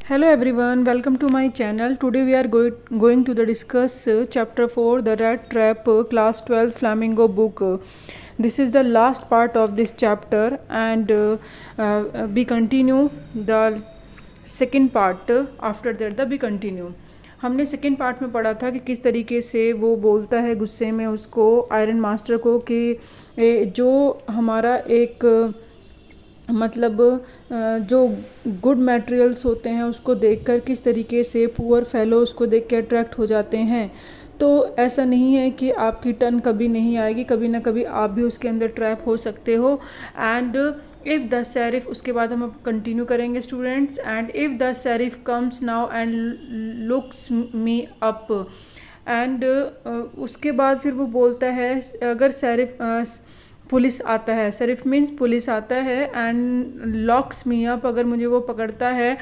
Hello everyone, welcome to my channel. Today we are going to discuss chapter 4, the rat trap, class 12 flamingo book. This is the last part of this chapter and we continue the second part. After that we continue. हमने second part में पढ़ा था कि किस तरीके से वो बोलता है गुस्से में उसको आयरन मास्टर को कि जो हमारा एक मतलब जो गुड मटेरियल्स होते हैं उसको देखकर किस तरीके से पुअर फेलो उसको देख के अट्रैक्ट हो जाते हैं। तो ऐसा नहीं है कि आपकी टर्न कभी नहीं आएगी, कभी ना कभी आप भी उसके अंदर ट्रैप हो सकते हो। एंड इफ़ द शेरिफ, उसके बाद हम कंटिन्यू करेंगे students. And if the sheriff comes now and looks me up, and उसके बाद फिर वो बोलता है अगर शेरिफ पुलिस आता है, शेरिफ मीन्स पुलिस आता है, एंड लॉक्स मी अप, अगर मुझे वो पकड़ता है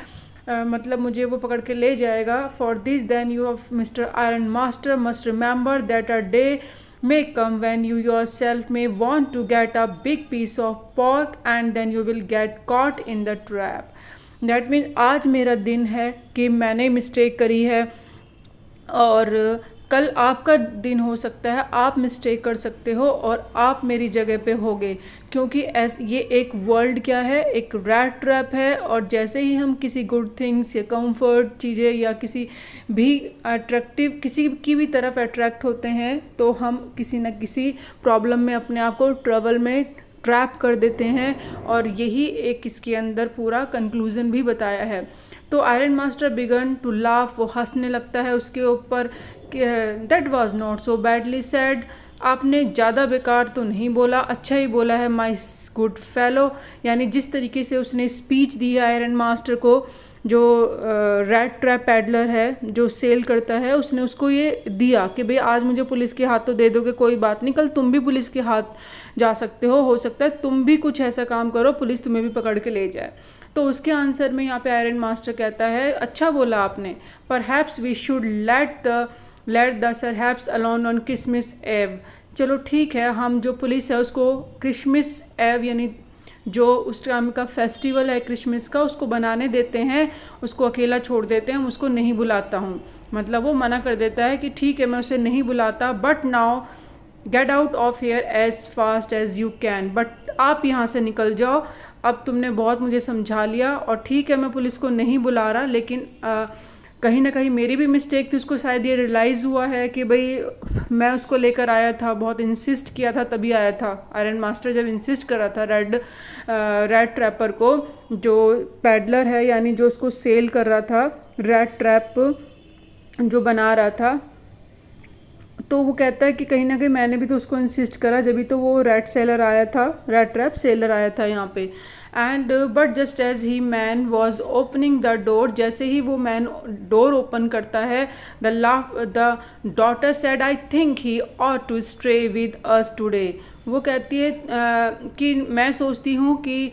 मतलब मुझे वो पकड़ के ले जाएगा। For this then you of Mister Iron Master must remember that a day may come when you yourself may want to get a big piece of pork and then you will get caught in the trap. That means आज मेरा दिन है कि मैंने mistake करी है और कल आपका दिन हो सकता है, आप मिस्टेक कर सकते हो और आप मेरी जगह पे होगे, क्योंकि ये एक वर्ल्ड क्या है, एक रैट ट्रैप है। और जैसे ही हम किसी गुड थिंग्स या कंफर्ट चीज़ें या किसी भी अट्रैक्टिव किसी की भी तरफ अट्रैक्ट होते हैं तो हम किसी न किसी प्रॉब्लम में अपने आप को ट्रबल में ट्रैप कर देते हैं। और यही एक इसके अंदर पूरा कंक्लूज़न भी बताया है। तो Iron Master began to laugh, वो हंसने लगता है उसके ऊपर। That was not so badly said, आपने ज़्यादा बेकार तो नहीं बोला, अच्छा ही बोला है माई गुड फेलो। यानी जिस तरीके से उसने स्पीच दी है आयरन मास्टर को, जो रैट ट्रैप पैडलर है जो सेल करता है, उसने उसको ये दिया कि भाई आज मुझे पुलिस के हाथों दे दोगे कोई बात नहीं, कल तुम भी पुलिस के हाथ जा सकते हो सकता है तुम भी कुछ ऐसा काम करो पुलिस तुम्हें भी पकड़ के ले जाए। तो उसके आंसर में यहाँ पे आयरन मास्टर कहता है अच्छा बोला आपने, perhaps we should let the सरहैप्स अलोन ऑन क्रिसमस एव। चलो ठीक है, हम जो पुलिस है उसको क्रिसमस एव यानी जो उस टाइम का फेस्टिवल है क्रिसमस का उसको बनाने देते हैं, उसको अकेला छोड़ देते हैं, हम उसको नहीं बुलाता हूँ। मतलब वो मना कर देता है कि ठीक है मैं उसे नहीं बुलाता, but now get out of here as fast as you can, but आप यहाँ से निकल जाओ, अब तुमने बहुत मुझे समझा लिया और ठीक है मैं पुलिस को नहीं बुला रहा, लेकिन कहीं ना कहीं मेरी भी मिस्टेक थी। उसको शायद ये रियलाइज़ हुआ है कि भाई मैं उसको लेकर आया था, बहुत इंसिस्ट किया था तभी आया था। आयरन मास्टर जब इंसिस्ट कर रहा था रैट ट्रैपर को, जो पैडलर है यानी जो उसको सेल कर रहा था, रैट ट्रैप जो बना रहा था, तो वो कहता है कि कहीं ना कहीं मैंने भी तो उसको इंसिस्ट करा, जब तो वो रैट सेलर आया था, रैट ट्रैप सेलर आया था यहाँ पे। And but just as he man was opening the door, जैसे ही वो मैन डोर ओपन करता है, the daughter said I think he ought to stay with us today. वो कहती है कि मैं सोचती हूँ कि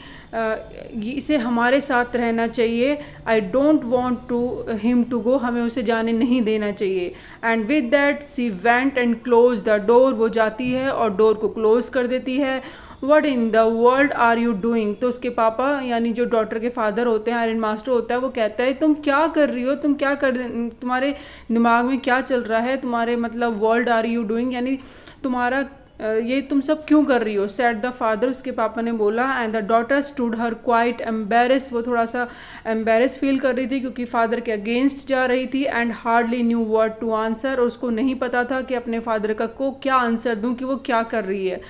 इसे हमारे साथ रहना चाहिए, I don't want to him to go, हमें उसे जाने नहीं देना चाहिए। And with that she went and close the door, वो जाती है और डोर को क्लोज कर देती है। What in the world are you doing, तो उसके पापा यानी जो डॉटर के फादर होते हैं, आयरन मास्टर होता है, वो कहता है तुम क्या कर रही हो, तुम क्या कर, तुम्हारे दिमाग में क्या चल रहा है, तुम्हारे मतलब वर्ल्ड आर यू डूइंग यानी तुम्हारा ये तुम सब क्यों कर रही हो, सेड द फादर, उसके पापा ने बोला। And the daughter stood her quite embarrass, वो थोड़ा सा एम्बेरस फील कर रही थी क्योंकि फादर के अगेंस्ट जा रही थी। And hardly knew word to answer, और उसको नहीं पता था कि अपने फादर का को क्या आंसर दूं कि वो क्या कर रही है।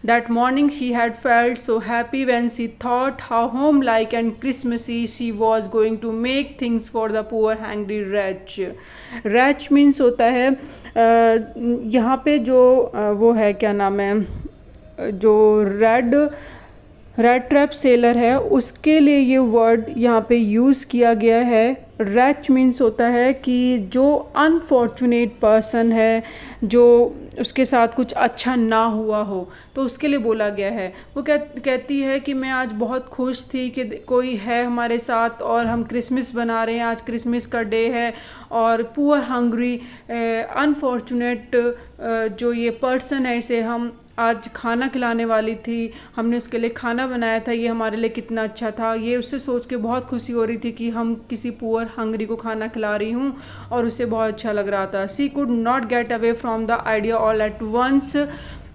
That morning she had felt so happy when she thought how home like and Christmasy she was going to make things for the poor hungry wretch. Wretch means होता है यहाँ पे जो वो है क्या नाम है, जो रेड ट्रैप सेलर है उसके लिए ये वर्ड यहाँ पे यूज़ किया गया है। रैच मीन्स होता है कि जो अनफॉर्चुनेट पर्सन है, जो उसके साथ कुछ अच्छा ना हुआ हो, तो उसके लिए बोला गया है। वो कहती है कि मैं आज बहुत खुश थी कि कोई है हमारे साथ और हम क्रिसमस बना रहे हैं, आज क्रिसमस का डे है और पुअर हंग्री अनफॉर्चुनेट जो ये पर्सन है इसे हम आज खाना खिलाने वाली थी, हमने उसके लिए खाना बनाया था, ये हमारे लिए कितना अच्छा था। ये उससे सोच के बहुत खुशी हो रही थी कि हम किसी पुअर हंगरी को खाना खिला रही हूँ, और उसे बहुत अच्छा लग रहा था। She could not get away from the idea all at once,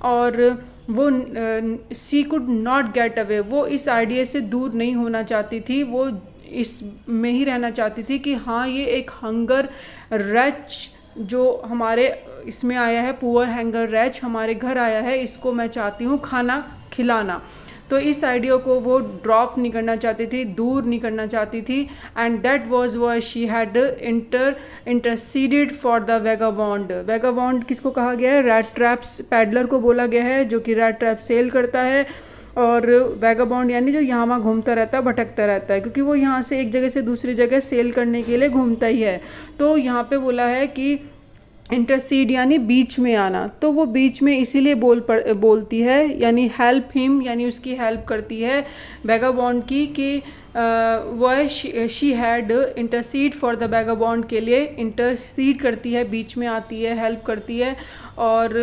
और वो she could not get away, वो इस आइडिया से दूर नहीं होना चाहती थी, वो इस में ही रहना चाहती थी कि हाँ ये एक हंगर रच जो हमारे इसमें आया है, पुअर हैंगर रैच हमारे घर आया है, इसको मैं चाहती हूँ खाना खिलाना। तो इस आइडिया को वो ड्रॉप नहीं करना चाहती थी, दूर नहीं करना चाहती थी। And that was why she had interceded for the vagabond. Vagabond किसको कहा गया है? रैट ट्रैप्स पैडलर को बोला गया है, जो कि रैट ट्रैप सेल करता है। और वैगाबॉन्ड यानी जो यहाँ वहाँ घूमता रहता है, भटकता रहता है, क्योंकि वो यहाँ से एक जगह से दूसरी जगह सेल करने के लिए घूमता ही है। तो यहाँ पे बोला है कि इंटरसीड यानी बीच में आना, तो वो बीच में इसीलिए बोलती है, यानी हेल्प हिम, यानी उसकी हेल्प करती है वैगाबॉन्ड की, कि वह she had intercede for the vagabond के लिए इंटरसीड करती है, बीच में आती है, हेल्प करती है। और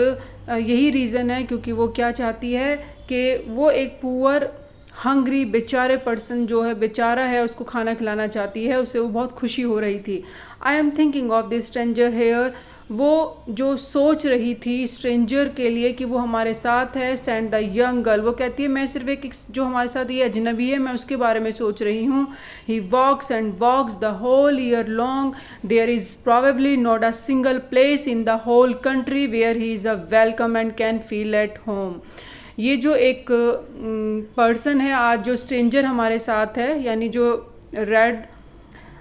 यही रीज़न है क्योंकि वो क्या चाहती है कि वो एक पुअर हंग्री बेचारे पर्सन जो है, बेचारा है, उसको खाना खिलाना चाहती है, उसे वो बहुत खुशी हो रही थी। I am thinking of this stranger here, वो जो सोच रही थी स्ट्रेंजर के लिए कि वो हमारे साथ है। सेंड द यंग गर्ल, वो कहती है मैं सिर्फ एक जो हमारे साथ ये अजनबी है, मैं उसके बारे में सोच रही हूँ। He walks and walks the whole year long, there is probably not a single place in the whole country where he is a welcome and can feel at home. ये जो एक पर्सन है आज, जो स्ट्रेंजर हमारे साथ है, यानी जो रेड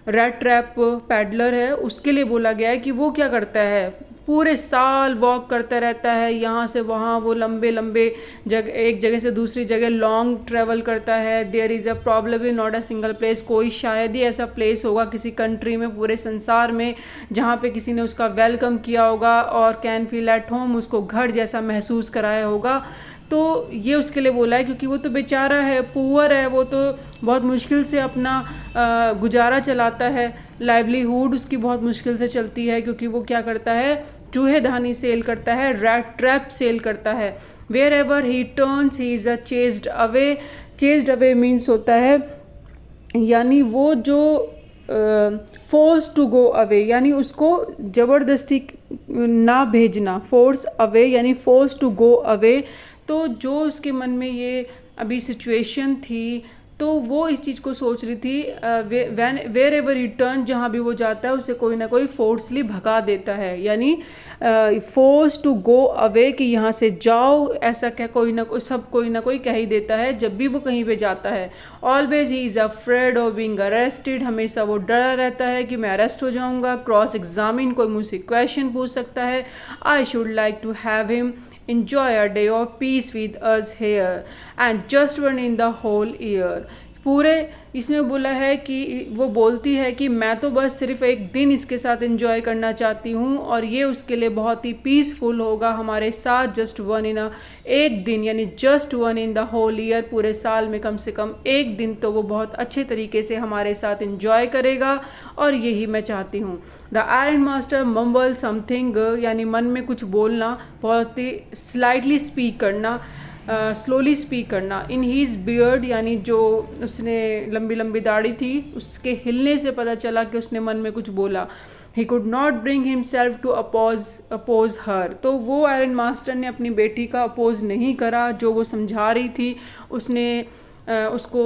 ट्रैप पैडलर है, उसके लिए बोला गया है कि वो क्या करता है, पूरे साल वॉक करता रहता है, यहाँ से वहाँ वो लंबे लंबे एक जगह से दूसरी जगह लॉन्ग ट्रैवल करता है। There is a problem not a single place, कोई शायद ही ऐसा प्लेस होगा किसी कंट्री में, पूरे संसार में, जहाँ पे किसी ने उसका वेलकम किया होगा और कैन फील एट होम, उसको घर जैसा महसूस कराया होगा। तो ये उसके लिए बोला है क्योंकि वो तो बेचारा है, पुअर है, वो तो बहुत मुश्किल से अपना गुजारा चलाता है, लाइवलीहुड उसकी बहुत मुश्किल से चलती है, क्योंकि वो क्या करता है, चूहेदानी सेल करता है, रैट ट्रैप सेल करता है। Wherever he turns he is a chased away. Chased away means होता है, यानी वो जो फोर्स टू गो अवे, यानी उसको ज़बरदस्ती ना भेजना, फोर्स अवे यानी फोर्स टू गो अवे। तो जो उसके मन में ये अभी सिचुएशन थी, तो वो इस चीज़ को सोच रही थी, वेयर एवर रिटर्न, जहाँ भी वो जाता है उसे कोई ना कोई फोर्सली भगा देता है, यानी फोर्स टू गो अवे, कि यहाँ से जाओ, ऐसा क्या कोई ना कोई कह ही देता है जब भी वो कहीं पे जाता है। Always he is afraid of being arrested, हमेशा वो डरा रहता है कि मैं अरेस्ट हो जाऊँगा। क्रॉस एग्जामिन, कोई मुझसे क्वेश्चन पूछ सकता है। I should like to have him enjoy a day of peace with us here and just one in the whole year। पूरे इसमें बोला है कि वो बोलती है कि मैं तो बस सिर्फ एक दिन इसके साथ एंजॉय करना चाहती हूँ, और ये उसके लिए बहुत ही पीसफुल होगा हमारे साथ, जस्ट वन इन एक दिन, यानी just one in the whole year, पूरे साल में कम से कम एक दिन तो वो बहुत अच्छे तरीके से हमारे साथ एंजॉय करेगा, और यही मैं चाहती हूँ। The iron master mumble something, यानी मन में कुछ बोलना, बहुत ही स्लाइटली स्पीक करना, स्लोली स्पीक करना। इन हीज़ बियर्ड, यानी जो उसने लंबी लंबी दाढ़ी थी, उसके हिलने से पता चला कि उसने मन में कुछ बोला। He could not bring himself to oppose her, तो वो आयरन मास्टर ने अपनी बेटी का अपोज नहीं करा, जो वो समझा रही थी उसने उसको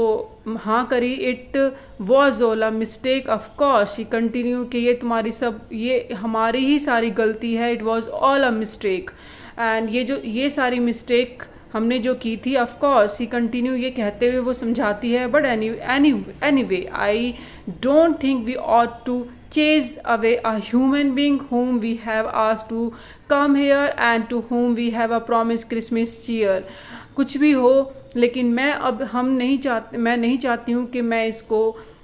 हाँ करी। It was all a mistake of course, he continue कि ये हमारी ही सारी गलती है। It was all a mistake, and ये सारी मिस्टेक हमने जो की थी, ऑफ कोर्स ही कंटिन्यू, ये कहते हुए वो समझाती है। But anyway I don't think we ought to chase away a human being whom we have asked to come here and to whom we have a promised Christmas cheer। कुछ भी हो, लेकिन मैं नहीं चाहती हूँ कि मैं इसको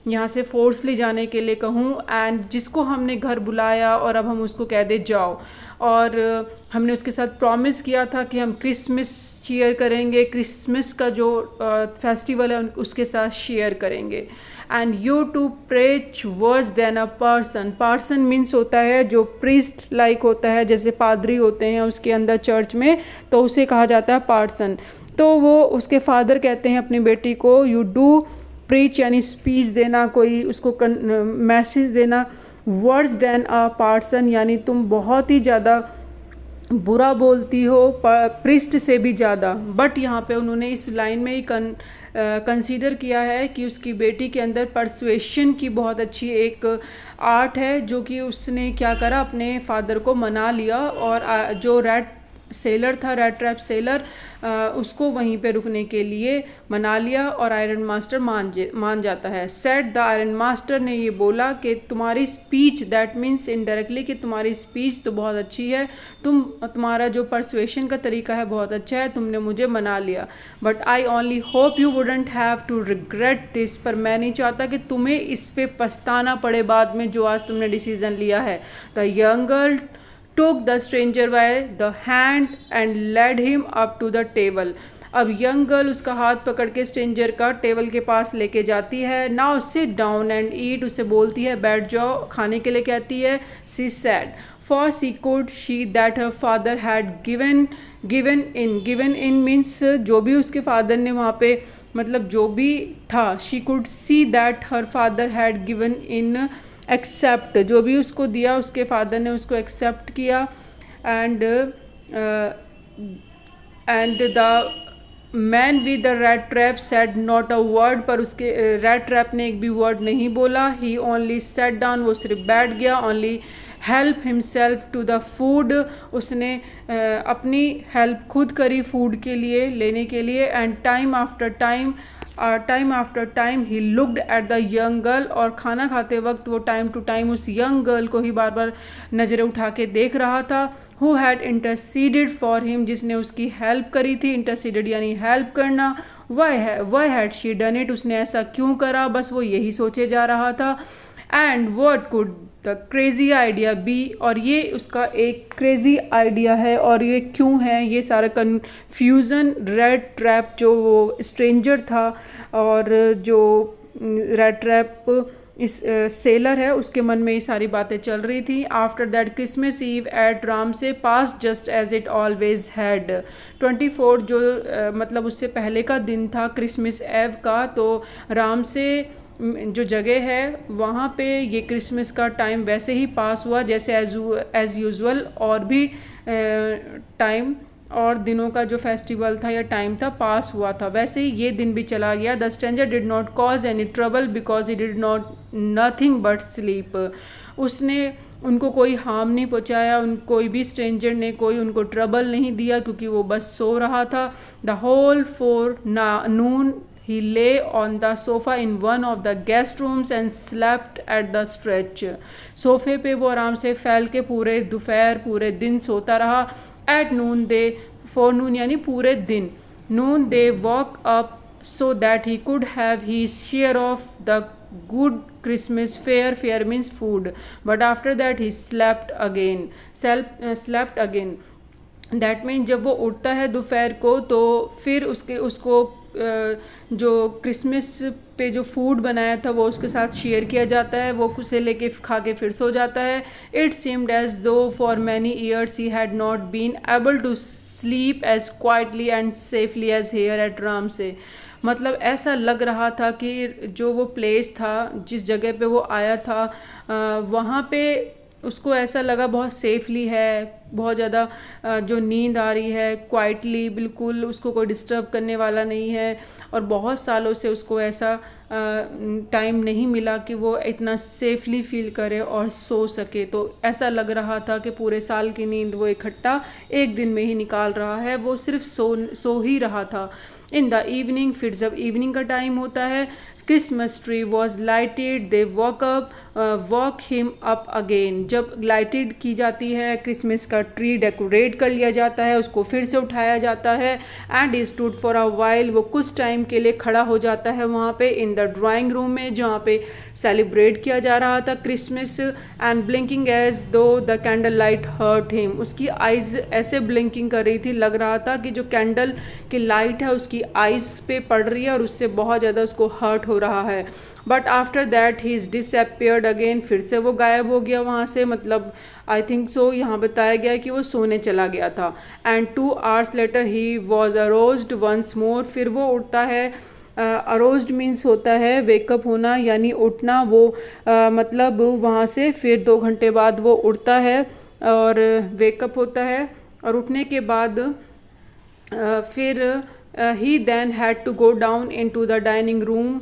यहाँ से फोर्सली जाने के लिए कहूँ, एंड जिसको हमने घर बुलाया और अब हम उसको कह दे जाओ, और हमने उसके साथ प्रॉमिस किया था कि हम क्रिसमस शेयर करेंगे, क्रिसमस का जो फेस्टिवल है उसके साथ शेयर करेंगे। And you to preach worse than a person, person means होता है जो प्रीस्ट लाइक होता है, जैसे पादरी होते हैं उसके अंदर चर्च में, तो उसे कहा जाता है पर्सन। तो वो उसके फादर कहते हैं अपनी बेटी को, यू डू प्रीच यानी स्पीच देना, कोई उसको मैसेज देना, वर्ड्स देन अ पर्सन यानी तुम बहुत ही ज़्यादा बुरा बोलती हो प्रिस्ट से भी ज़्यादा। बट यहाँ पे उन्होंने इस लाइन में ही कंसीडर किया है कि उसकी बेटी के अंदर परसुएशन की बहुत अच्छी एक आर्ट है, जो कि उसने क्या करा, अपने फादर को मना लिया, और जो रैट सेलर था, रैट ट्रैप सेलर, उसको वहीं पे रुकने के लिए मना लिया, और आयरन मास्टर मान जाता है। सेड द आयरन मास्टर ने ये बोला कि तुम्हारी स्पीच, दैट मीन्स इनडायरेक्टली कि तुम्हारी स्पीच तो बहुत अच्छी है, तुम्हारा जो परसुएशन का तरीका है बहुत अच्छा है, तुमने मुझे मना लिया, but I only hope you wouldn't have to regret this, पर मैं नहीं चाहता कि तुम्हें इस पे पछताना पड़े बाद में जो आज तुमने डिसीजन लिया है। The young girl took the stranger by the hand and led him up to the table। अब यंग गर्ल उसका हाथ पकड़ के स्ट्रेंजर का टेबल के पास लेके जाती है। Now sit down and eat, उसे बोलती है बैठ जाओ, खाने के लिए कहती है। She said for she could she that her father had given in means जो भी उसके फादर ने वहाँ पे मतलब जो भी था, she could see that her father had given in accept, जो भी उसको दिया उसके फादर ने उसको एक्सेप्ट किया। And the man with the rat trap said not a word, पर उसके रैट ट्रैप ने एक भी वर्ड नहीं बोला। ही ओनली सेट डाउन, वो सिर्फ बैठ गया। Only help himself to the food, उसने अपनी हेल्प खुद करी फूड के लिए लेने के लिए। And time after time he looked at the young girl, और खाना खाते वक्त वो टाइम टू टाइम उस यंग गर्ल को ही बार बार नज़रें उठा के देख रहा था। Who had interceded for him, जिसने उसकी हेल्प करी थी। इंटरसीडेड यानी हेल्प करना। Why had she done it, उसने ऐसा क्यों करा, बस वो यही सोचे जा रहा था। And what could the crazy idea be, और ये उसका एक क्रेजी आइडिया है, और ये क्यों है, ये सारा कन्फ्यूज़न रेड ट्रैप जो वो स्ट्रेंजर था और जो रेड ट्रैप इस सेलर है उसके मन में ये सारी बातें चल रही थी। After that Christmas eve at Ram से pass just as it always had. 24 जो मतलब उससे पहले का दिन था क्रिसमस एव का, तो राम से जो जगह है वहाँ पे ये क्रिसमस का टाइम वैसे ही पास हुआ जैसे एज़ यूजुअल और भी टाइम और दिनों का जो फेस्टिवल था या टाइम था पास हुआ था, वैसे ही ये दिन भी चला गया। The stranger did not cause any trouble because he did not nothing but sleep. उसने उनको कोई हार्म नहीं पहुंचाया, कोई भी स्ट्रेंजर ने कोई उनको ट्रबल नहीं दिया क्योंकि वो बस सो रहा था। The whole forenoon he lay on the sofa in one of the guest rooms and slept at the stretch। सोफे पे वो आराम से फैल के पूरे दोपहर पूरे दिन सोता रहा। at noon they forenoon यानी पूरे दिन, noon they woke up so that he could have his share of the good Christmas fare, fare means food, but after that he slept again। That mean जब वो उठता है दोपहर को तो फिर उसको जो क्रिसमस पे जो फूड बनाया था वो उसके साथ शेयर किया जाता है, वो उसे लेके खा के फिर सो जाता है। It seemed as though for many years he had not been able to sleep as quietly and safely as here at Ram से। मतलब ऐसा लग रहा था कि जो वो प्लेस था जिस जगह पे वो आया था वहाँ पे उसको ऐसा लगा बहुत सेफली है, बहुत ज़्यादा जो नींद आ रही है क्वाइटली, बिल्कुल उसको कोई डिस्टर्ब करने वाला नहीं है। और बहुत सालों से उसको ऐसा टाइम नहीं मिला कि वो इतना सेफली फील करे और सो सके। तो ऐसा लग रहा था कि पूरे साल की नींद वो इकट्ठा एक दिन में ही निकाल रहा है, वो सिर्फ सो ही रहा था। इन द इवनिंग, फिर जब इवनिंग का टाइम होता है, Christmas tree was lighted, they walk up, walk him up again. जब लाइटेड की जाती है, क्रिसमस का ट्री डेकोरेट कर लिया जाता है, उसको फिर से उठाया जाता है। And he stood for a while, वो कुछ टाइम के लिए खड़ा हो जाता है वहाँ पे इन द ड्राइंग रूम में जहाँ पे सेलिब्रेट किया जा रहा था Christmas. And blinking as though the candle light hurt him, उसकी आइज ऐसे ब्लिंकिंग कर रही थी, लग रहा था कि जो कैंडल की लाइट है उसकी आइज पे पड़ रही है और उससे बहुत ज़्यादा उसको हर्ट हो रहा है। But after that he is disappeared again, फिर से वो गायब हो गया वहाँ से, मतलब आई थिंक सो यहाँ बताया गया कि वो सोने चला गया था। And 2 hours later he was aroused once more, फिर वो उठता है। अरोज्ड मीन्स होता है वेकअप होना यानी उठना, वो मतलब वहाँ से फिर 2 घंटे बाद वो उठता है और वेकअप होता है। और उठने के बाद फिर he then had to go down into the dining room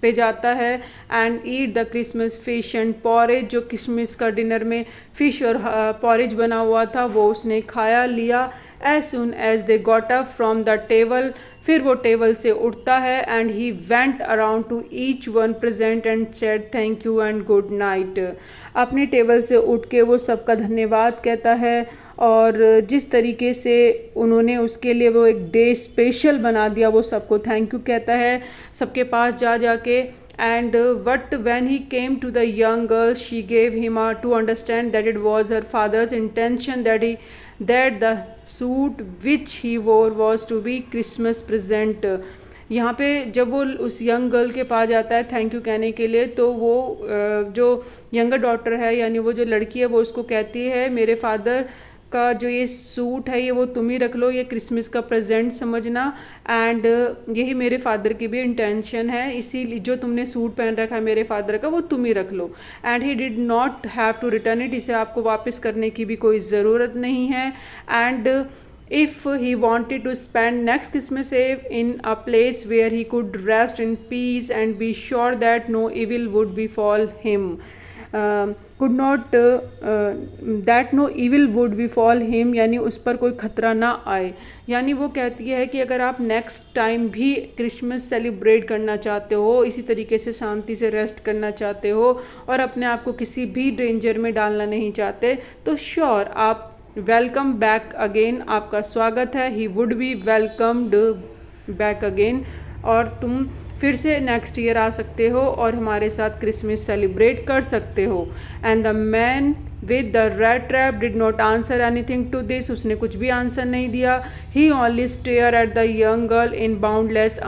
पे जाता है and eat the Christmas fish and porridge, जो क्रिसमस का डिनर में फिश और पॉरेज बना हुआ था वो उसने खाया लिया। As soon as they got up from the table, फिर वो टेबल से उठता है and he went around to each one present and said thank you and good night. अपनी टेबल से उठ के वो सबका धन्यवाद कहता है और जिस तरीके से उन्होंने उसके लिए वो एक डे स्पेशल बना दिया, वो सबको थैंक यू कहता है सबके पास जा जाके। And but when he came to the young girl, she gave him to understand that it was her father's intention that the suit which he wore was to be Christmas present. यहाँ पे जब वो उस young girl के पास जाता है thank you कहने के लिए, तो वो जो यंगर डॉटर है यानी वो जो लड़की है वो उसको कहती है मेरे फादर का जो ये सूट है ये वो तुम ही रख लो, ये क्रिसमस का प्रेजेंट समझना। एंड यही मेरे फादर की भी इंटेंशन है, इसीलिए जो तुमने सूट पहन रखा है मेरे फादर का वो तुम ही रख लो। And he did not have to return it, इसे आपको वापस करने की भी कोई ज़रूरत नहीं है। And if he wanted to spend next Christmas Eve in a place where he could rest in peace and be sure that no evil would befall him, that no evil would befall him यानी उस पर कोई खतरा ना आए। यानी वो कहती है कि अगर आप नेक्स्ट टाइम भी क्रिसमस सेलिब्रेट करना चाहते हो, इसी तरीके से शांति से रेस्ट करना चाहते हो और अपने आप को किसी भी डेंजर में डालना नहीं चाहते, तो श्योर आप वेलकम बैक अगेन, आपका स्वागत है। He would be welcomed back again, और तुम फिर से नेक्स्ट ईयर आ सकते हो और हमारे साथ क्रिसमस सेलिब्रेट कर सकते हो। And the man with the red trap did not answer anything to this, उसने कुछ भी आंसर नहीं दिया। He only stare at the young girl in boundless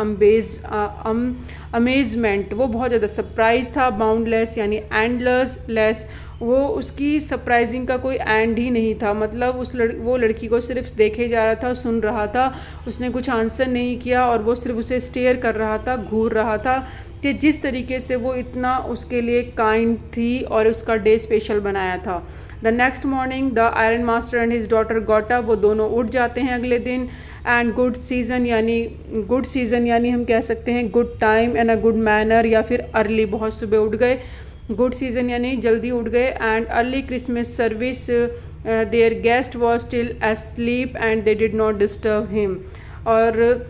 amazement, वो बहुत ज़्यादा सरप्राइज था। बाउंडलेस यानी एंडलेस, वो उसकी सरप्राइजिंग का कोई एंड ही नहीं था, मतलब वो लड़की को सिर्फ देखे जा रहा था, सुन रहा था, उसने कुछ आंसर नहीं किया और वो सिर्फ उसे स्टेयर कर रहा था, घूर रहा था कि जिस तरीके से वो इतना उसके लिए काइंड थी और उसका डे स्पेशल बनाया था। The next morning the iron master and his daughter got up, वो दोनों उठ जाते हैं अगले दिन। एंड गुड सीज़न यानी हम कह सकते हैं good time and a good manner, या फिर अर्ली, बहुत सुबह उठ गए। गुड सीज़न यानी जल्दी उठ गए। And early Christmas service there guest was still asleep and they did not disturb him, और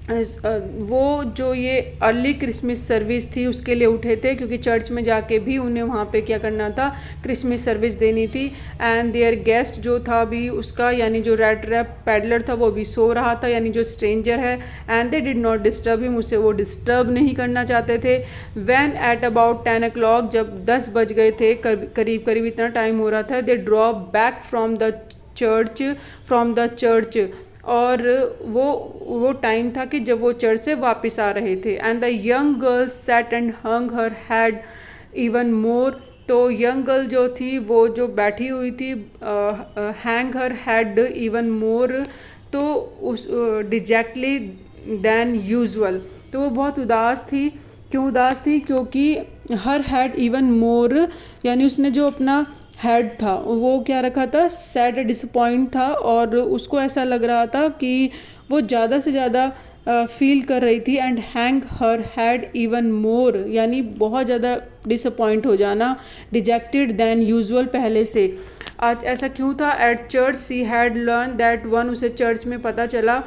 वो जो ये अर्ली क्रिसमस सर्विस थी उसके लिए उठे थे क्योंकि चर्च में जाके भी उन्हें वहाँ पे क्या करना था, क्रिसमस सर्विस देनी थी। एंड देयर गेस्ट जो था भी उसका यानी जो रेड ट्रैप पैडलर था वो भी सो रहा था, यानी जो स्ट्रेंजर है। And they did not disturb him, उसे वो डिस्टर्ब नहीं करना चाहते थे। व्हेन एट अबाउट 10 o'clock, जब 10 बज गए थे, करीब करीब इतना टाइम हो रहा था, they drop back from the church, और वो टाइम था कि जब वो चर्च से वापस आ रहे थे। And the young girl sat and hung her head even more, तो यंग गर्ल जो थी वो जो बैठी हुई थी, हैंग हर हेड इवन मोर, तो उस डिजेक्टली दैन यूजुअल, तो वो बहुत उदास थी। क्यों उदास थी? क्योंकि हर हैड इवन मोर यानी उसने जो अपना हेड था वो क्या रखा था, सैड डिसअपॉइंट था, और उसको ऐसा लग रहा था कि वो ज़्यादा से ज़्यादा फील कर रही थी। And hang her head even more यानी बहुत ज़्यादा डिसअपॉइंट हो जाना, डिजेक्टेड दैन यूजुअल पहले से। आज ऐसा क्यों था? At church she had learn that one, उसे चर्च में पता चला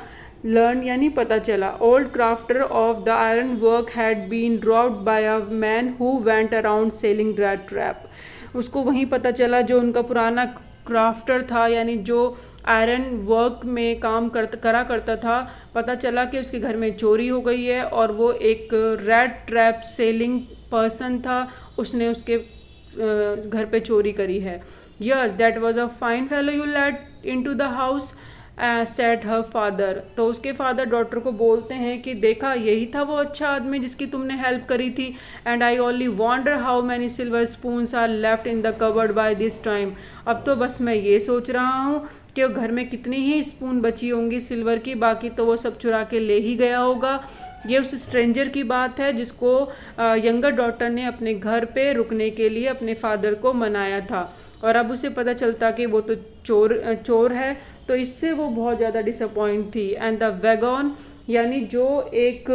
लर्न यानी पता चला, old crofter of the iron work had been dropped by a man who went around selling rat trap. उसको वहीं पता चला, जो उनका पुराना क्राफ्टर था यानी जो आयरन वर्क में काम करा करता था, पता चला कि उसके घर में चोरी हो गई है और वो एक रैट ट्रैप सेलिंग पर्सन था, उसने उसके घर पे चोरी करी है। Yes that was a fine fellow you let into the house said her father. तो उसके फादर डॉटर को बोलते हैं कि देखा, यही था वो अच्छा आदमी जिसकी तुमने हेल्प करी थी। And I only wonder how many silver spoons are left in the cupboard by this time. अब तो बस मैं ये सोच रहा हूँ कि घर में कितनी ही स्पून बची होंगी सिल्वर की, बाकी तो वो सब चुरा के ले ही गया होगा। ये उस स्ट्रेंजर की बात है जिसको यंगर डॉटर ने अपने घर पे रुकने के लिए अपने फादर को मनाया था, और अब उसे पता चलता कि वो तो चोर है, तो इससे वो बहुत ज़्यादा डिसअपॉइंट थी। एंड द वैगन यानी जो एक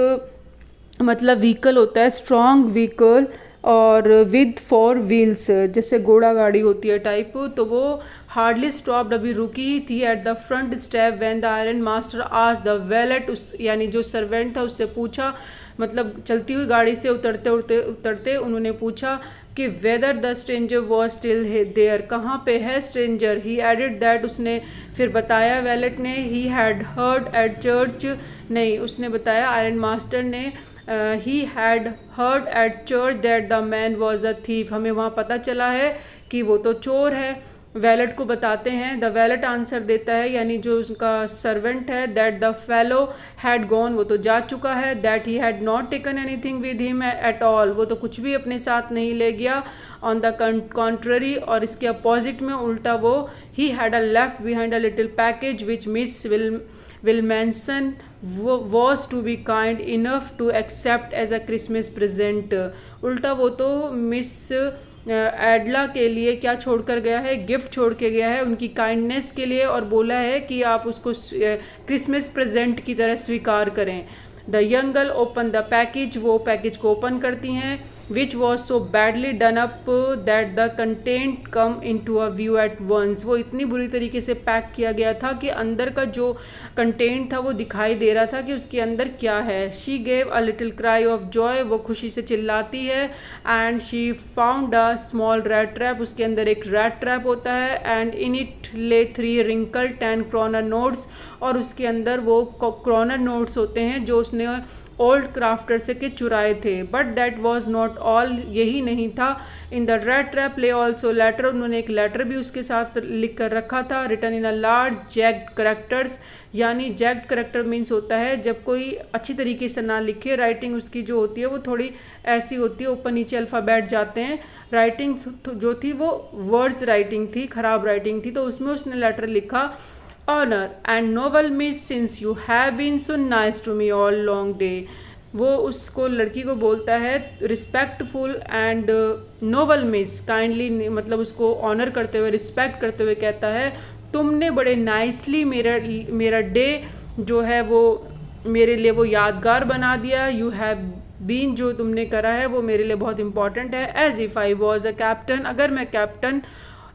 मतलब व्हीकल होता है, स्ट्रॉन्ग व्हीकल और विद 4 व्हील्स, जैसे घोड़ा गाड़ी होती है टाइप, तो वो हार्डली स्टॉप्ड, अभी रुकी ही थी at the front step when the iron master asked the wallet, उस यानी जो सर्वेंट था उससे पूछा, मतलब चलती हुई गाड़ी से उतरते उन्होंने पूछा कि whether the stranger was still there, कहाँ पे है स्ट्रेंजर। ही एडेड दैट, उसने फिर बताया वैलेट ने, he had heard at church, नहीं उसने बताया आयरन मास्टर ने, he had heard at church that the man was a thief, हमें वहाँ पता चला है कि वो तो चोर है। वैलेट को बताते हैं, द वैलेट आंसर देता है यानी जो उसका सर्वेंट है, that the fellow had gone, वो तो जा चुका है, that he had not taken anything with him at all, वो तो कुछ भी अपने साथ नहीं ले गया। ऑन द कॉन्ट्ररी, और इसके अपोजिट में उल्टा वो, he had a left behind a little package which miss Wilmanson was to be kind enough to accept as a Christmas present, उल्टा वो तो मिस एडला के लिए क्या छोड़कर गया है, गिफ्ट छोड़ के गया है उनकी काइंडनेस के लिए, और बोला है कि आप उसको क्रिसमस प्रेजेंट की तरह स्वीकार करें। The young girl open the package, वो पैकेज को ओपन करती हैं, which was so badly done up that the content come in to a view at once, वो इतनी बुरी तरीके से पैक किया गया था कि अंदर का जो कंटेंट था वो दिखाई दे रहा था कि उसके अंदर क्या है। She gave a little cry of Joy, वो खुशी से चिल्लाती है, and she found a small rat trap, उसके अंदर एक रैट ट्रैप होता है, एंड इन इट ले 3 रिंकल 10 क्रोनर नोट्स, और उसके अंदर वो क्रोनर नोट्स होते हैं जो उसने ओल्ड क्राफ्टर से के चुराए थे। But that was not all, यही नहीं था। इन द रेड ट्रैप ले ऑल्सो लेटर, उन्होंने एक लेटर भी उसके साथ लिख कर रखा था, written in a large jagged characters, यानी जैक्ड करेक्टर मीन्स होता है जब कोई अच्छी तरीके से ना लिखे, राइटिंग उसकी जो होती है वो थोड़ी ऐसी होती है, ऊपर नीचे अल्फ़ाबेट जाते हैं, राइटिंग जो थी वो वर्ड्स राइटिंग थी, ख़राब राइटिंग थी, तो उसमें उसने लेटर लिखा, honour and noble miss since you have been so nice to me all long day. वो उसको लड़की को बोलता है respectful and noble miss, kindly मतलब उसको ऑनर करते हुए, रिस्पेक्ट करते हुए कहता है, तुमने बड़े नाइसली मेरा डे जो है वो मेरे लिए वो यादगार बना दिया। यू हैव बीन, जो तुमने करा है वो मेरे लिए बहुत इंपॉर्टेंट है। As if I was a captain, अगर मैं captain,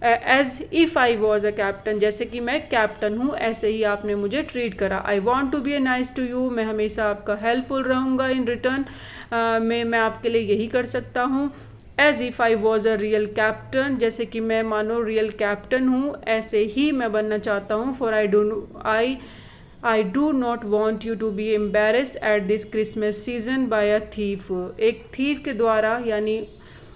as if I was a captain, जैसे कि मैं कैप्टन हूँ ऐसे ही आपने मुझे ट्रीट करा। I want to be a nice to you, मैं हमेशा आपका हेल्पफुल रहूँगा इन रिटर्न, मैं आपके लिए यही कर सकता हूँ। As if I was a real captain, जैसे कि मैं मानो रियल कैप्टन हूँ ऐसे ही मैं बनना चाहता हूँ। For I do not want you to be embarrassed at this Christmas season by a thief, एक थीफ के द्वारा, यानी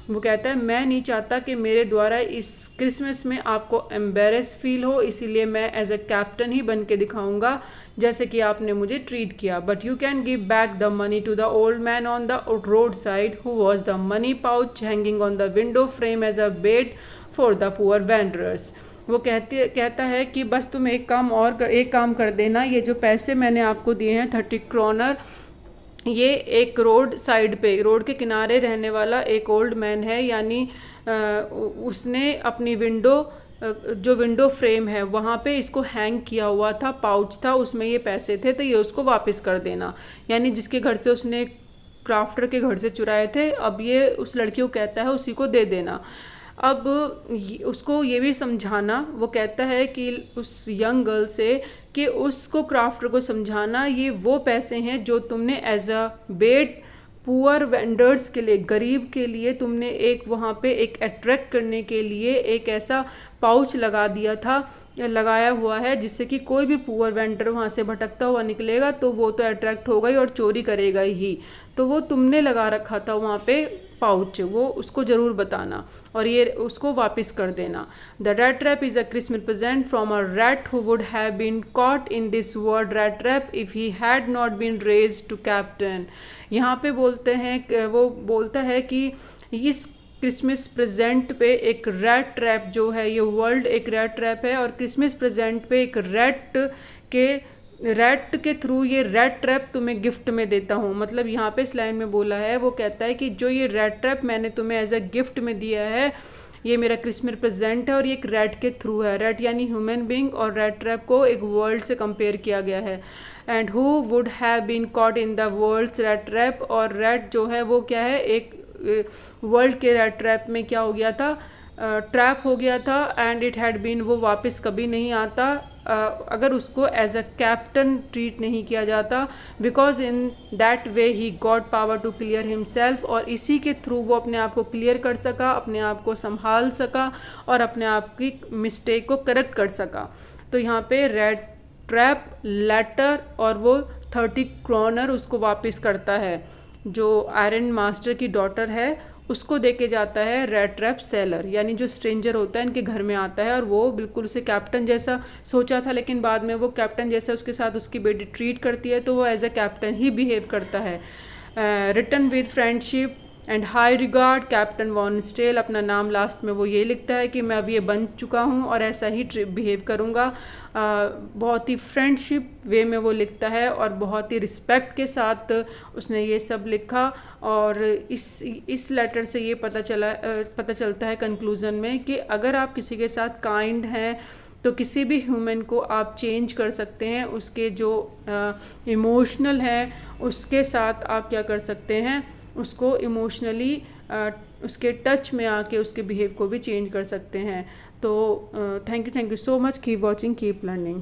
वो कहता है मैं नहीं चाहता कि मेरे द्वारा इस क्रिसमस में आपको एम्बेरस फील हो, इसीलिए मैं एज अ कैप्टन ही बन के दिखाऊंगा जैसे कि आपने मुझे ट्रीट किया। But you can give back the money to the old man on the road side who was the money pouch hanging on the window frame as a bed for the poor wanderers. वो कहता है कि बस तुम एक काम कर देना, ये जो पैसे मैंने आपको दिए हैं 30 क्रोनर, ये एक रोड साइड पे, रोड के किनारे रहने वाला एक ओल्ड मैन है, यानी उसने अपनी जो विंडो फ्रेम है वहाँ पे इसको हैंग किया हुआ था, पाउच था उसमें ये पैसे थे, तो ये उसको वापस कर देना, यानी जिसके घर से उसने क्राफ्टर के घर से चुराए थे अब ये उस लड़की को कहता है उसी को दे देना। अब उसको ये भी समझाना, वो कहता है कि उस यंग गर्ल से कि उसको क्राफ्टर को समझाना ये वो पैसे हैं जो तुमने as a bet poor vendors के लिए, गरीब के लिए तुमने एक वहाँ पे एक अट्रैक्ट करने के लिए एक ऐसा पाउच लगा दिया था, लगाया हुआ है, जिससे कि कोई भी पुअर वेंडर वहाँ से भटकता हुआ निकलेगा तो वो तो अट्रैक्ट होगा ही और चोरी करेगा ही। तो वो तुमने लगा रखा था वहाँ पे पाउच, वो उसको ज़रूर बताना और ये उसको वापस कर देना। The rat trap is a Christmas present from a rat who would have been caught in this world rat trap if he had not been raised to captain. यहाँ पे बोलते हैं, वो बोलता है कि इस क्रिसमस प्रेजेंट पे एक रैट ट्रैप जो है, ये वर्ल्ड एक रैट ट्रैप है और क्रिसमस प्रेजेंट पे एक रैट के थ्रू ये रैट ट्रैप तुम्हें गिफ्ट में देता हूँ। मतलब यहाँ पे इस लाइन में बोला है, वो कहता है कि जो ये रैट ट्रैप मैंने तुम्हें एज अ गिफ्ट में दिया है, ये मेरा क्रिसमस प्रेजेंट है और ये एक रैट के थ्रू है। रैट यानी ह्यूमन बींग और रैट ट्रैप को एक वर्ल्ड से कंपेयर किया गया है। And who would have been caught in the world's rat trap, और रैट जो है वो क्या है, एक वर्ल्ड के रैट ट्रैप में क्या हो गया था, ट्रैप हो गया था। एंड इट हैड बीन, वो वापस कभी नहीं आता अगर उसको एज अ कैप्टन ट्रीट नहीं किया जाता, because in that way he got power to clear himself, और इसी के थ्रू वो अपने आप को क्लियर कर सका, अपने आप को संभाल सका और अपने आप की मिस्टेक को करेक्ट कर सका। तो यहाँ पे रेड ट्रैप लेटर और वो 30 क्रोनर उसको वापस करता है, जो आयरन मास्टर की डॉटर है उसको देके जाता है रेड ट्रैप सेलर, यानी जो स्ट्रेंजर होता है इनके घर में आता है और वो बिल्कुल उसे कैप्टन जैसा सोचा था, लेकिन बाद में वो कैप्टन जैसा उसके साथ उसकी बेटी ट्रीट करती है तो वो as a captain he behave करता है। Written with friendship and high regard captain von Stahle, अपना नाम लास्ट में वो ये लिखता है कि मैं अब ये बन चुका हूँ और ऐसा ही बिहेव करूँगा। बहुत ही फ्रेंडशिप वे में वो लिखता है और बहुत ही रिस्पेक्ट के साथ उसने ये सब लिखा। और इस लेटर से ये पता चलता है कंक्लूज़न में कि अगर आप किसी के साथ काइंड हैं तो किसी भी ह्यूमन को आप चेंज कर सकते हैं, उसके जो इमोशनल है उसके साथ आप क्या कर सकते हैं, उसको इमोशनली उसके टच में आके उसके बिहेव को भी चेंज कर सकते हैं। तो thank you so much, keep watching, keep learning.